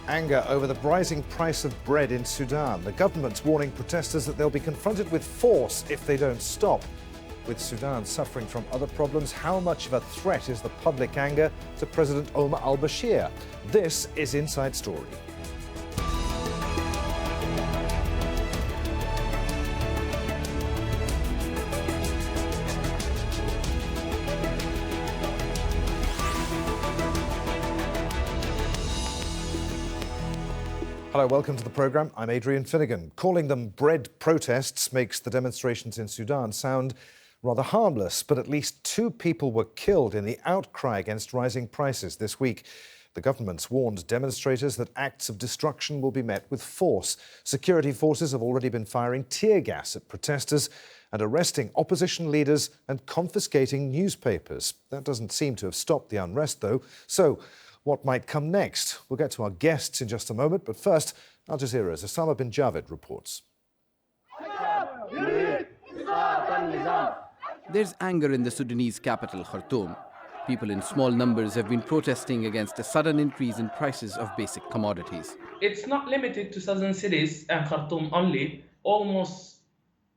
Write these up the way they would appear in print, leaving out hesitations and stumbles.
Anger over the rising price of bread in Sudan. The government's warning protesters that they'll be confronted with force if they don't stop. With Sudan suffering from other problems, how much of a threat is the public anger to President Omar alBashir? This is Inside Story. Hello, welcome to the programme. I'm Adrian Finighan. Calling them bread protests makes the demonstrations in Sudan sound rather harmless, but at least 2 people were killed in the outcry against rising prices this week. The government's warned demonstrators that acts of destruction will be met with force. Security forces have already been firing tear gas at protesters and arresting opposition leaders and confiscating newspapers. That doesn't seem to have stopped the unrest, though. So, what might come next? We'll get to our guests in just a moment, but first, Al Jazeera's Osama bin Javed reports. There's anger in the Sudanese capital, Khartoum. People in small numbers have been protesting against a sudden increase in prices of basic commodities. It's not limited to southern cities and Khartoum only. Almost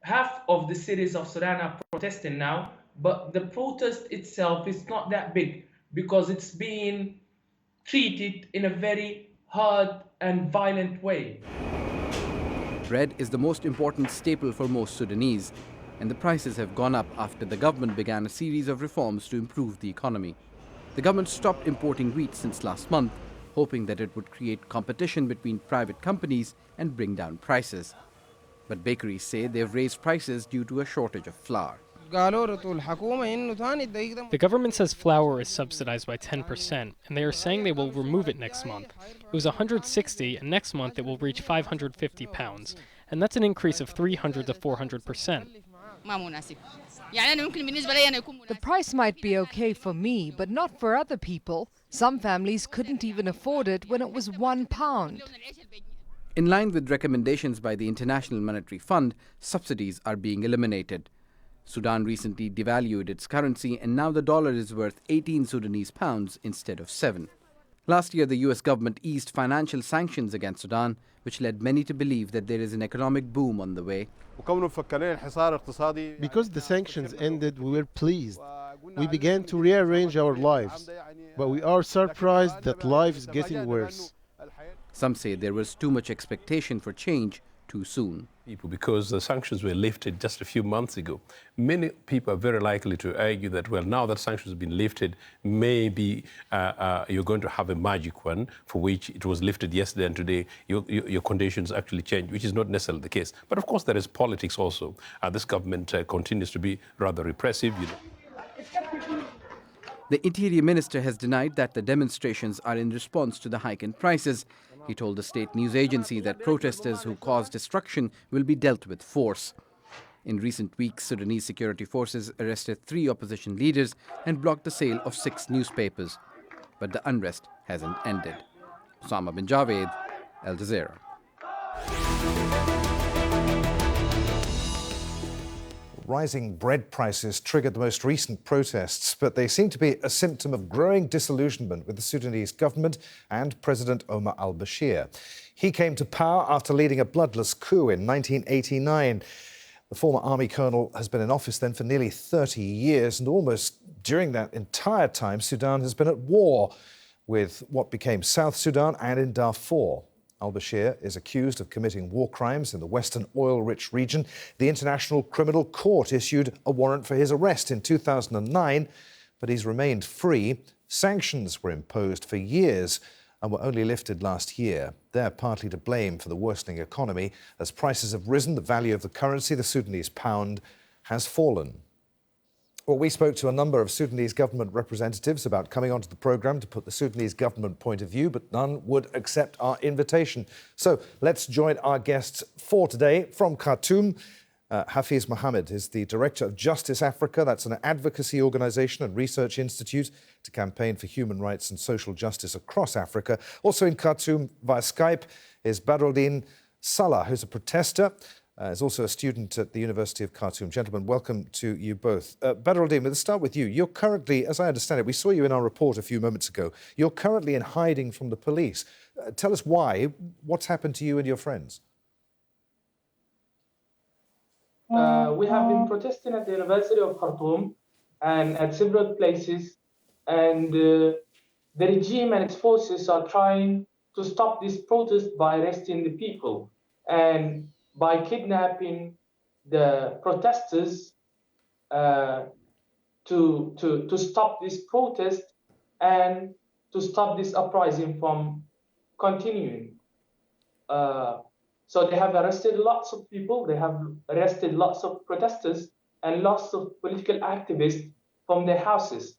half of the cities of Sudan are protesting now, but the protest itself is not that big because it's being treated in a very hard and violent way. Bread is the most important staple for most Sudanese, and the prices have gone up after the government began a series of reforms to improve the economy. The government stopped importing wheat since last month, hoping that it would create competition between private companies and bring down prices. But bakeries say they've raised prices due to a shortage of flour. The government says flour is subsidized by 10%, and they are saying they will remove it next month. It was 160, and next month it will reach 550 pounds, and that's an increase of 300 to 400%. The price might be okay for me, but not for other people. Some families couldn't even afford it when it was £1. In line with recommendations by the International Monetary Fund, subsidies are being eliminated. Sudan recently devalued its currency, and now the dollar is worth 18 Sudanese pounds instead of 7. Last year, the US government eased financial sanctions against Sudan, which led many to believe that there is an economic boom on the way. Because the sanctions ended, we were pleased. We began to rearrange our lives, but we are surprised that life is getting worse. Some say there was too much expectation for change too soon. Because the sanctions were lifted just a few months ago, many people are very likely to argue that, well, now that sanctions have been lifted, maybe you're going to have a magic one for which it was lifted yesterday and today your conditions actually change, which is not necessarily the case. But of course, there is politics also. This government continues to be rather repressive. The Interior Minister has denied that the demonstrations are in response to the hike in prices. He told the state news agency that protesters who cause destruction will be dealt with force. In recent weeks, Sudanese security forces arrested 3 opposition leaders and blocked the sale of 6 newspapers. But the unrest hasn't ended. Osama bin Javed, Al Jazeera. Rising bread prices triggered the most recent protests, but they seem to be a symptom of growing disillusionment with the Sudanese government and President Omar al-Bashir. He came to power after leading a bloodless coup in 1989. The former army colonel has been in office then for nearly 30 years, and almost during that entire time, Sudan has been at war with what became South Sudan and in Darfur. Al-Bashir is accused of committing war crimes in the western oil-rich region. The International Criminal Court issued a warrant for his arrest in 2009, but he's remained free. Sanctions were imposed for years and were only lifted last year. They're partly to blame for the worsening economy. As prices have risen, the value of the currency, the Sudanese pound, has fallen. Well, we spoke to a number of Sudanese government representatives about coming onto the programme to put the Sudanese government point of view, but none would accept our invitation. So let's join our guests for today. From Khartoum, Hafiz Muhammad is the Director of Justice Africa. That's an advocacy organisation and research institute to campaign for human rights and social justice across Africa. Also in Khartoum via Skype is Badreldin Salah, who's a protester is also a student at the University of Khartoum. Gentlemen, welcome to you both. Badreldin, let's start with you. You're currently, as I understand it, we saw you in our report a few moments ago, you're currently in hiding from the police. Tell us why. What's happened to you and your friends? We have been protesting at the University of Khartoum and at several places, and the regime and its forces are trying to stop this protest by arresting the people and by kidnapping the protesters to stop this protest and to stop this uprising from continuing. So they have arrested lots of people, they have arrested lots of protesters and lots of political activists from their houses.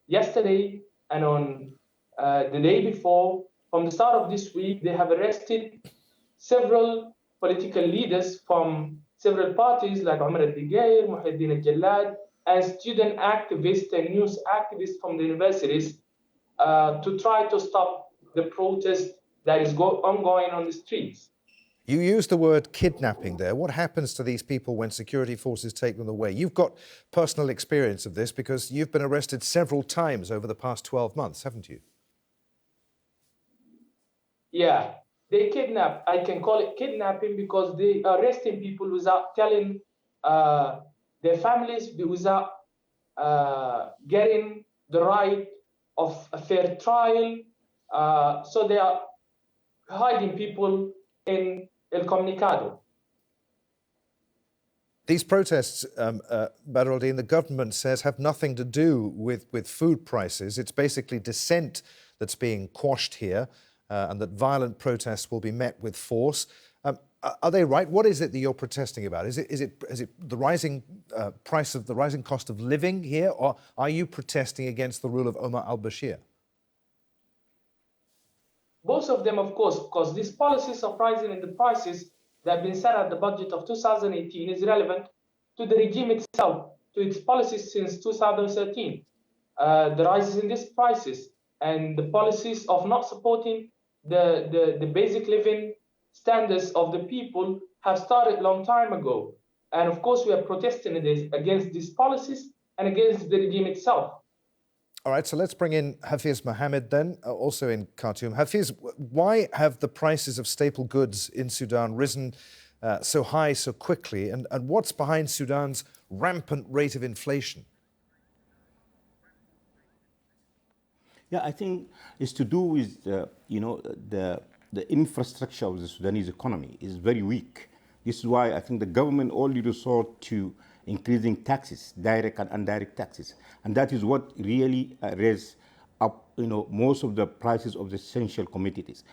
Yesterday and on the day before, from the start of this week, they have arrested several political leaders from several parties like Omar, Mohamed, and student activists and news activists from the universities to try to stop the protest that is ongoing on the streets. You used the word kidnapping there. What happens to these people when security forces take them away? You've got personal experience of this because you've been arrested several times over the past 12 months, haven't you? Yeah, they kidnap. I can call it kidnapping because they are arresting people without telling their families, without getting the right of a fair trial. So they are hiding people in El Comunicado. These protests, Badreldin, the government says have nothing to do with food prices. It's basically dissent that's being quashed here, and that violent protests will be met with force. Are they right? What is it that you're protesting about? Is it the rising price of the rising cost of living here, or are you protesting against the rule of Omar alBashir? Both of them, of course, because these policies of rising in the prices that have been set at the budget of 2018 is relevant to the regime itself, to its policies since 2013. The rises in these prices and the policies of not supporting the basic living standards of the people have started a long time ago. And of course, we are protesting against these policies and against the regime itself. All right, so let's bring in Hafiz Muhammad then, also in Khartoum. Hafiz, why have the prices of staple goods in Sudan risen so high so quickly? And what's behind Sudan's rampant rate of inflation? Yeah, I think it's to do with, the infrastructure of the Sudanese economy is very weak. This is why I think the government only resort to increasing taxes, direct and indirect taxes. And that is what really raised up, most of the prices of the essential commodities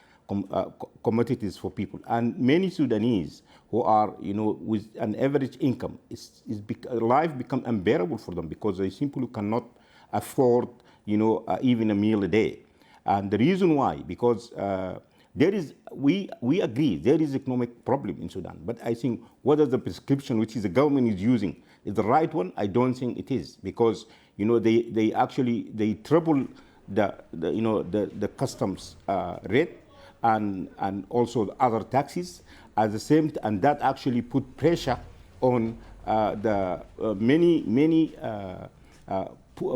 for people. And many Sudanese who are, with an average income, life becomes unbearable for them because they simply cannot afford, even a meal a day. And the reason why, because we agree there is economic problem in Sudan, but I think whether the prescription which the government is using is the right one, I don't think it is, because they treble the customs rate and also the other taxes at the same, and that actually put pressure on the many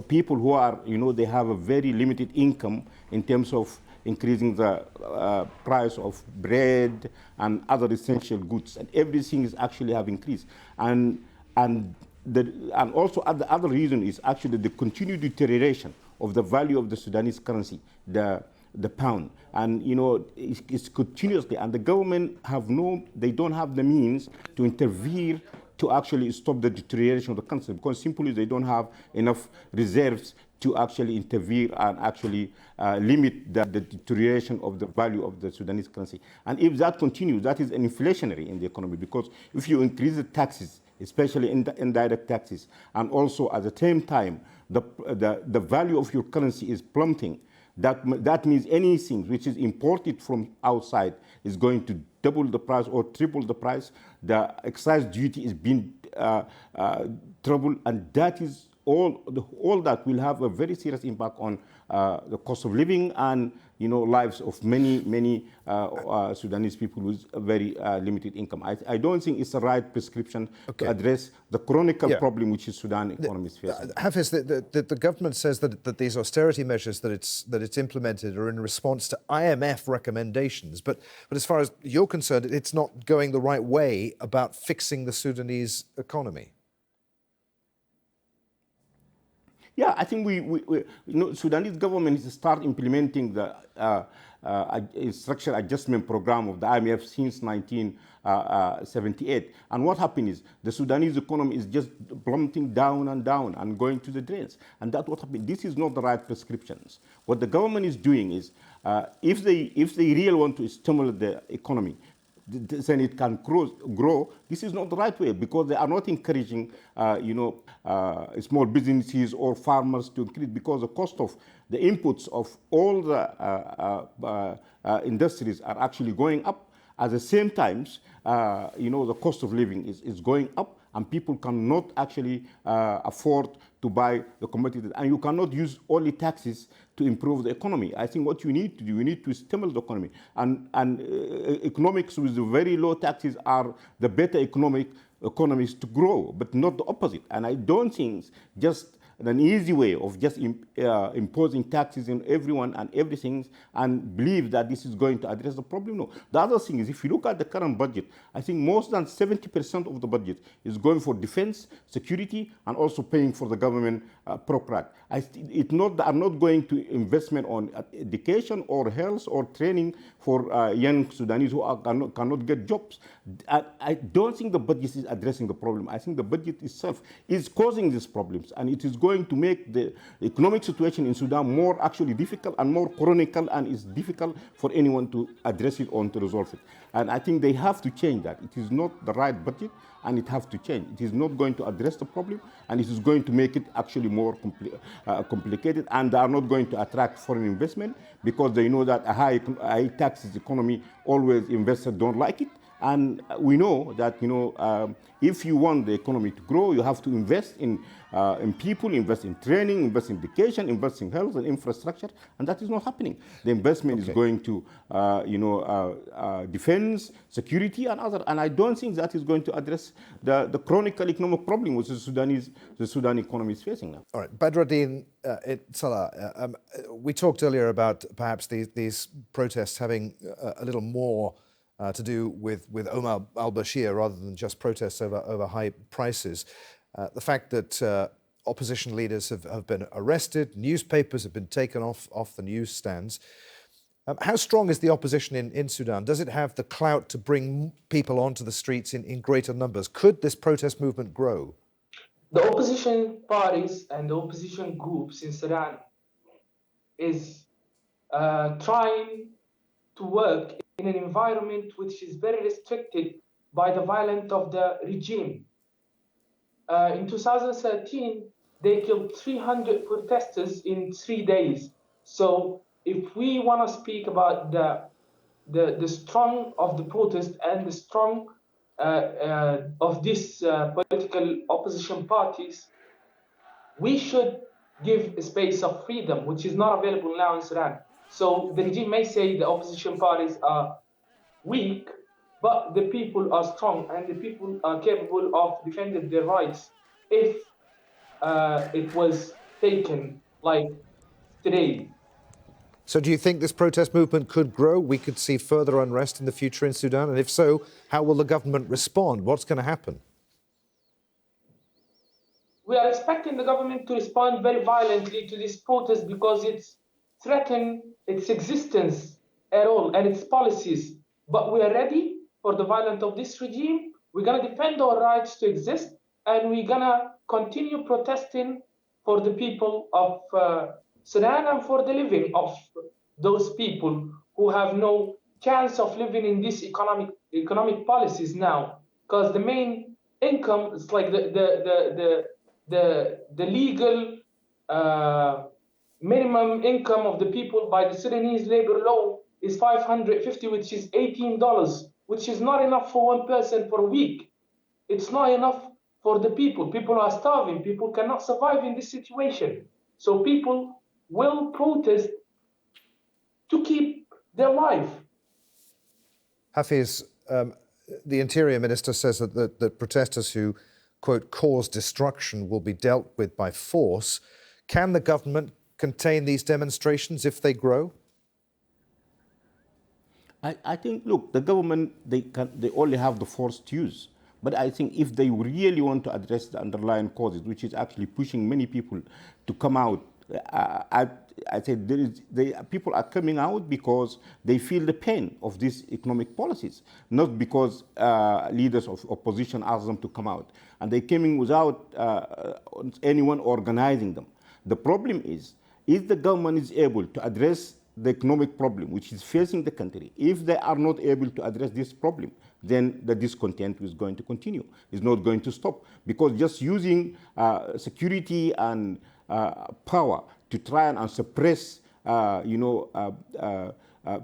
people who are they have a very limited income in terms of increasing the price of bread and other essential goods, and everything is actually have increased. And also the other reason is actually the continued deterioration of the value of the Sudanese currency, the pound, and it's continuously. And the government they don't have the means to intervene to actually stop the deterioration of the currency, because simply they don't have enough reserves to actually intervene and actually limit the deterioration of the value of the Sudanese currency. And if that continues, that is an inflationary in the economy, because if you increase the taxes, especially in the indirect taxes, and also at the same time, the value of your currency is plummeting, that means anything which is imported from outside is going to double the price or triple the price. The excise duty is being trebled, and that is all that will have a very serious impact on the cost of living and lives of many Sudanese people with a very limited income. I don't think it's the right prescription to address the chronic problem which is Sudan economy is facing. Hafiz, the government says that these austerity measures that it's implemented are in response to IMF recommendations, but as far as you're concerned, it's not going the right way about fixing the Sudanese economy. Yeah, I think Sudanese government is start implementing the structural adjustment program of the IMF since 1978. And what happened is the Sudanese economy is just plummeting down and down and going to the drains. And that's what happened. This is not the right prescriptions. What the government is doing is, if they really want to stimulate the economy, then it can grow. This is not the right way because they are not encouraging, small businesses or farmers to increase because the cost of the inputs of all the industries are actually going up. At the same time, the cost of living is going up, and people cannot actually afford to buy the commodities. And you cannot use only taxes to improve the economy. I think what you need to do, you need to stimulate the economy. And economics with very low taxes are the better economies to grow, but not the opposite. And I don't think just an easy way of just imposing taxes on everyone and everything and believe that this is going to address the problem. No. The other thing is, if you look at the current budget, I think more than 70% of the budget is going for defense, security, and also paying for the government program. I'm not going to investment on education or health or training for young Sudanese who cannot get jobs. I don't think the budget is addressing the problem. I think the budget itself is causing these problems, and it is going to make the economic situation in Sudan more actually difficult and more chronicle, and it's difficult for anyone to address it or to resolve it. And I think they have to change that. It is not the right budget, and it has to change. It is not going to address the problem, and it is going to make it actually more complicated, and they are not going to attract foreign investment because they know that a high taxes economy, always investors don't like it. And we know that, if you want the economy to grow, you have to invest in people, invest in training, invest in education, invest in health and infrastructure, and that is not happening. The investment is going to, defense, security, and other. And I don't think that is going to address the chronic economic problem which the Sudan economy is facing now. All right, Badreldin Salah, we talked earlier about perhaps these protests having a little more to do with Omar alBashir rather than just protests over high prices. The fact that opposition leaders have been arrested, newspapers have been taken off the newsstands. How strong is the opposition in Sudan? Does it have the clout to bring people onto the streets in greater numbers? Could this protest movement grow? The opposition parties and the opposition groups in Sudan is trying to work in an environment which is very restricted by the violence of the regime. In 2013, they killed 300 protesters in 3 days. So if we want to speak about the strong of the protest and the strong of these political opposition parties, we should give a space of freedom, which is not available now in Sudan. So the regime may say the opposition parties are weak, but the people are strong and the people are capable of defending their rights if it was taken like today. So do you think this protest movement could grow? We could see further unrest in the future in Sudan? And if so, how will the government respond? What's going to happen? We are expecting the government to respond very violently to this protest because it's threatened its existence at all and its policies. But we are ready for the violence of this regime. We're going to defend our rights to exist, and we're going to continue protesting for the people of Sudan and for the living of those people who have no chance of living in these economic policies now, because the main income is like the legal minimum income of the people by the Sudanese labor law is $550, which is $18, which is not enough for one person for a week. It's not enough for the people. People are starving. People cannot survive in this situation. So people will protest to keep their life. Hafiz, the Interior Minister says that protesters who, quote, cause destruction will be dealt with by force. Can the government contain these demonstrations if they grow? I think, look, the government, they only have the force to use. But I think if they really want to address the underlying causes, which is actually pushing many people to come out, I said people are coming out because they feel the pain of these economic policies, not because leaders of opposition ask them to come out. And they came in without anyone organizing them. The problem is the government is able to address the economic problem which is facing the country. If they are not able to address this problem, then the discontent is going to continue. It's not going to stop, because just using security and power to try and suppress,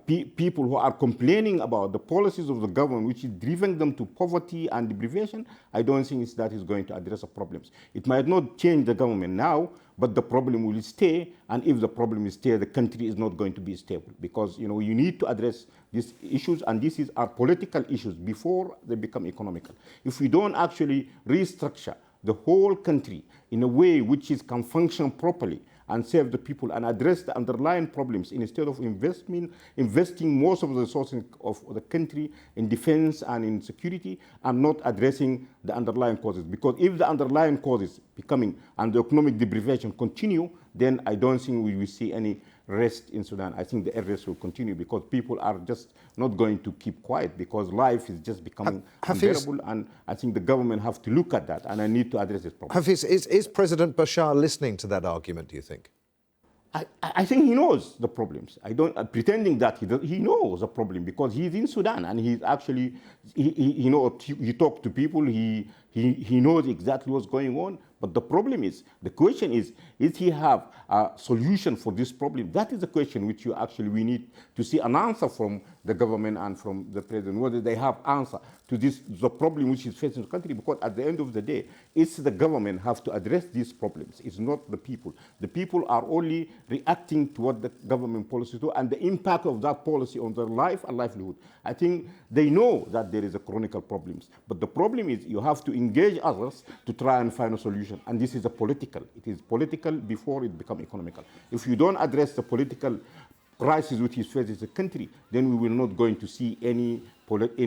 people who are complaining about the policies of the government, which is driving them to poverty and deprivation, I don't think that is going to address the problems. It might not change the government now, but the problem will stay, and if the problem is there, the country is not going to be stable, because you need to address these issues, and these are political issues before they become economical. If we don't actually restructure the whole country in a way which can function properly and serve the people and address the underlying problems, instead of investing most of the resources of the country in defense and in security, and not addressing the underlying causes. Because if the underlying causes becoming and the economic deprivation continue, then I don't think we will see any rest in Sudan. I think the unrest will continue, because people are just not going to keep quiet, because life is just becoming unbearable, and I think the government have to look at that, and I need to address this problem. Hafiz, is President Bashar listening to that argument, do you think? I think he knows the problems. I don't pretending that he knows the problem, because he's in Sudan, and he's actually he talks to people. He knows exactly what's going on. But the problem is, the question is he have a solution for this problem? That is the question which we need to see an answer from the government and from the president, whether they have answer to the problem which is facing the country. Because at the end of the day, it's the government have to address these problems. It's not the people. The people are only reacting to what the government policy do, and the impact of that policy on their life and livelihood. I think they know that there is a chronic problems, but the problem is you have to engage others to try and find a solution. And this is political. It is political before it becomes economical. If you don't address the political crisis which is facing the country, then we will not going to see any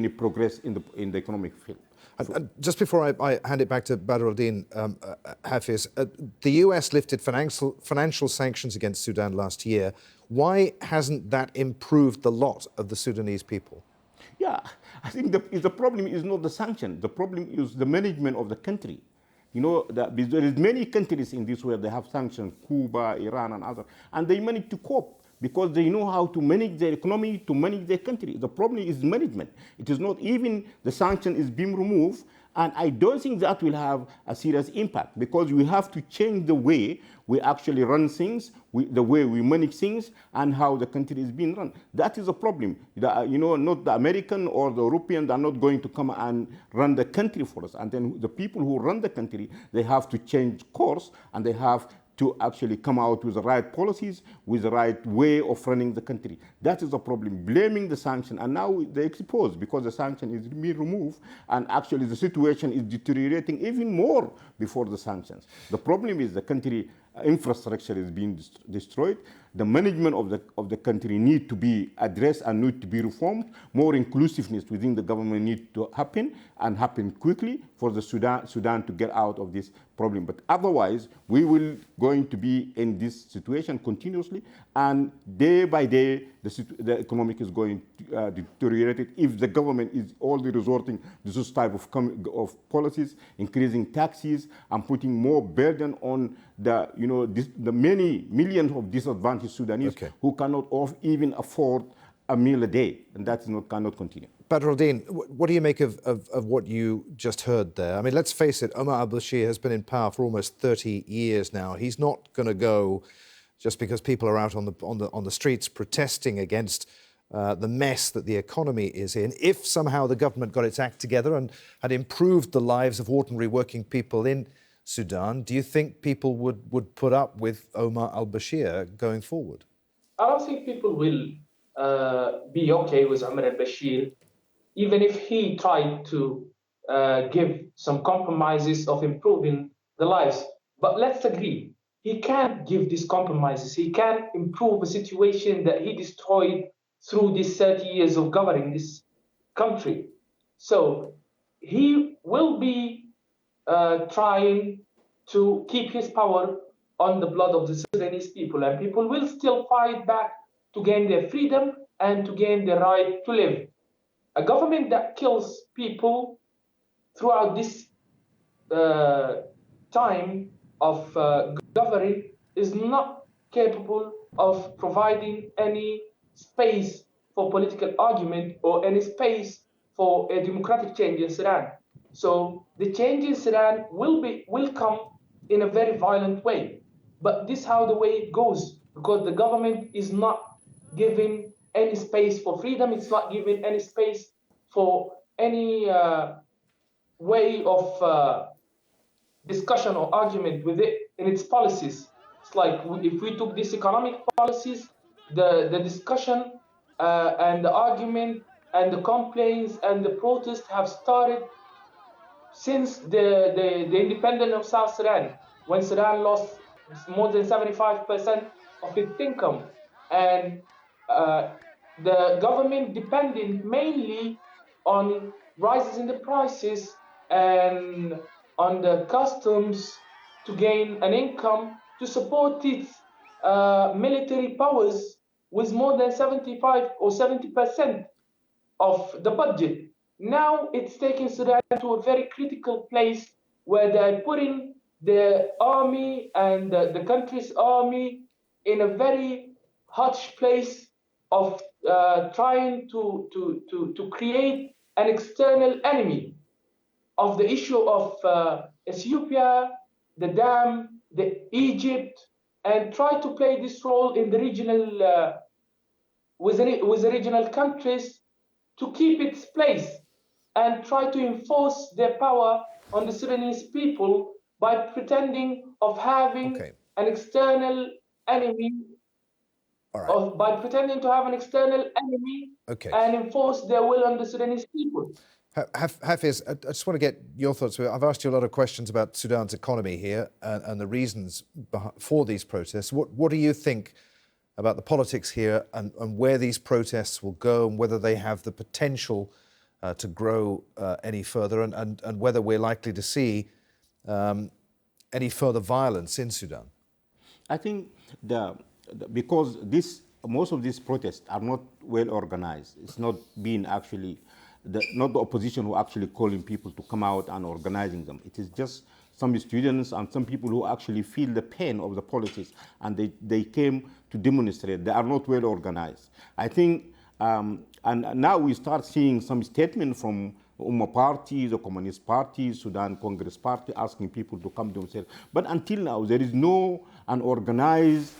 progress in the economic field. And just before I hand it back to Badreldin, Hafiz, the US lifted financial sanctions against Sudan last year. Why hasn't that improved the lot of the Sudanese people? Yeah, I think the problem is not the sanction. The problem is the management of the country. There is many countries in this world, they have sanctions, Cuba, Iran, and others, and they manage to cope because they know how to manage their economy, to manage their country. The problem is management. It is not even the sanction is being removed, and I don't think that will have a serious impact, because we have to change the way we actually run things, the way we manage things, and how the country is being run. That is a problem. Not the American or the Europeans are not going to come and run the country for us. And then the people who run the country, they have to change course, and they have to actually come out with the right policies, with the right way of running the country. That is the problem. Blaming the sanction, and now they expose because the sanction is being removed, and actually the situation is deteriorating even more before the sanctions. The problem is the country infrastructure is being destroyed. The management of the country need to be addressed and need to be reformed. More inclusiveness within the government need to happen, and happen quickly, for the Sudan to get out of this problem. But otherwise, we will going to be in this situation continuously, and day by day, the economic is going to deteriorate if the government is only resorting to this type of policies, increasing taxes and putting more burden on the many millions of disadvantaged Sudanese who cannot even afford a meal a day, and that cannot continue. Badreldin, what do you make of what you just heard there? I mean, let's face it, Omar alBashir has been in power for almost 30 years now. He's not going to go just because people are out on the streets protesting against the mess that the economy is in. If somehow the government got its act together and had improved the lives of ordinary working people in Sudan, do you think people would put up with Omar alBashir going forward? I don't think people will be okay with Omar al-Bashir, even if he tried to give some compromises of improving the lives. But let's agree, he can't give these compromises. He can't improve a situation that he destroyed through these 30 years of governing this country. So he will be trying to keep his power on the blood of the Sudanese people, and people will still fight back to gain their freedom and to gain the right to live. A government that kills people throughout this time of governing is not capable of providing any space for political argument or any space for a democratic change in Sudan. So the change in Sudan will come in a very violent way. But this is how the way it goes, because the government is not giving any space for freedom. It's not giving any space for any way of discussion or argument with it in its policies. It's like if we took these economic policies, the discussion and the argument and the complaints and the protests have started since the independence of South Sudan, when Sudan lost more than 75% of its income. And the government depended mainly on rises in the prices and on the customs to gain an income to support its military powers with more than 75 or 70% of the budget. Now it's taking Sudan to a very critical place where they're putting the army and the country's army in a very harsh place of trying to create an external enemy of the issue of Ethiopia, the dam, the Egypt, and try to play this role in the regional with the regional countries to keep its place and try to enforce their power on the Sudanese people by pretending of having an external enemy, by pretending to have an external enemy and enforce their will on the Sudanese people. Hafiz, I just want to get your thoughts. I've asked you a lot of questions about Sudan's economy here and the reasons for these protests. What do you think about the politics here and where these protests will go and whether they have the potential to grow any further and whether we're likely to see any further violence in Sudan? I think because most of these protests are not well organized. It's not being actually, not the opposition who actually calling people to come out and organizing them. It is just some students and some people who actually feel the pain of the policies and they came to demonstrate. They are not well organized. I think, and now we start seeing some statement from Umma party, the Communist Party, Sudan Congress Party, asking people to come demonstrate. But until now, there is no organized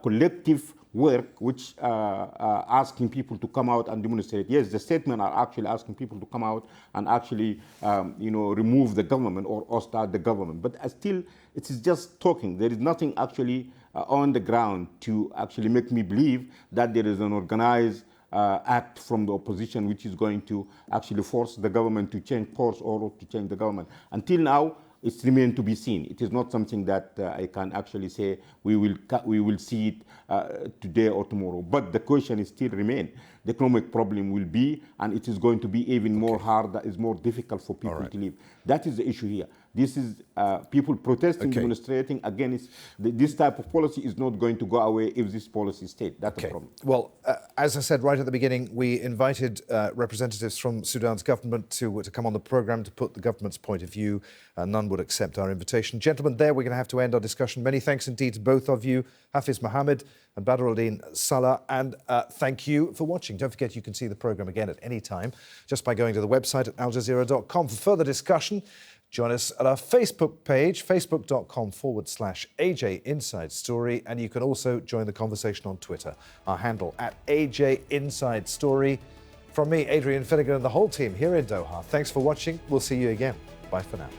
collective work which asking people to come out and demonstrate. Yes, the statement are actually asking people to come out and actually, remove the government or start the government. But still, it is just talking. There is nothing actually on the ground to actually make me believe that there is an organized act from the opposition which is going to actually force the government to change course or to change the government. Until now, it's remained to be seen. It is not something that I can actually say we will see it today or tomorrow. But the question is still remain. The economic problem will be, and it is going to be even more hard. That is more difficult for people to live. That is the issue here. This is people protesting, demonstrating against this type of policy is not going to go away if this policy stays. That's the problem. Well, as I said right at the beginning, we invited representatives from Sudan's government to come on the programme to put the government's point of view. None would accept our invitation. Gentlemen, there we're going to have to end our discussion. Many thanks indeed to both of you, Hafiz Muhammad and Badreldin Salah, and thank you for watching. Don't forget you can see the programme again at any time just by going to the website at aljazeera.com. For further discussion, join us at our Facebook page, facebook.com/AJ Inside Story, and you can also join the conversation on Twitter. Our handle at AJ Inside Story. From me, Adrian, Finighan, and the whole team here in Doha, thanks for watching. We'll see you again. Bye for now.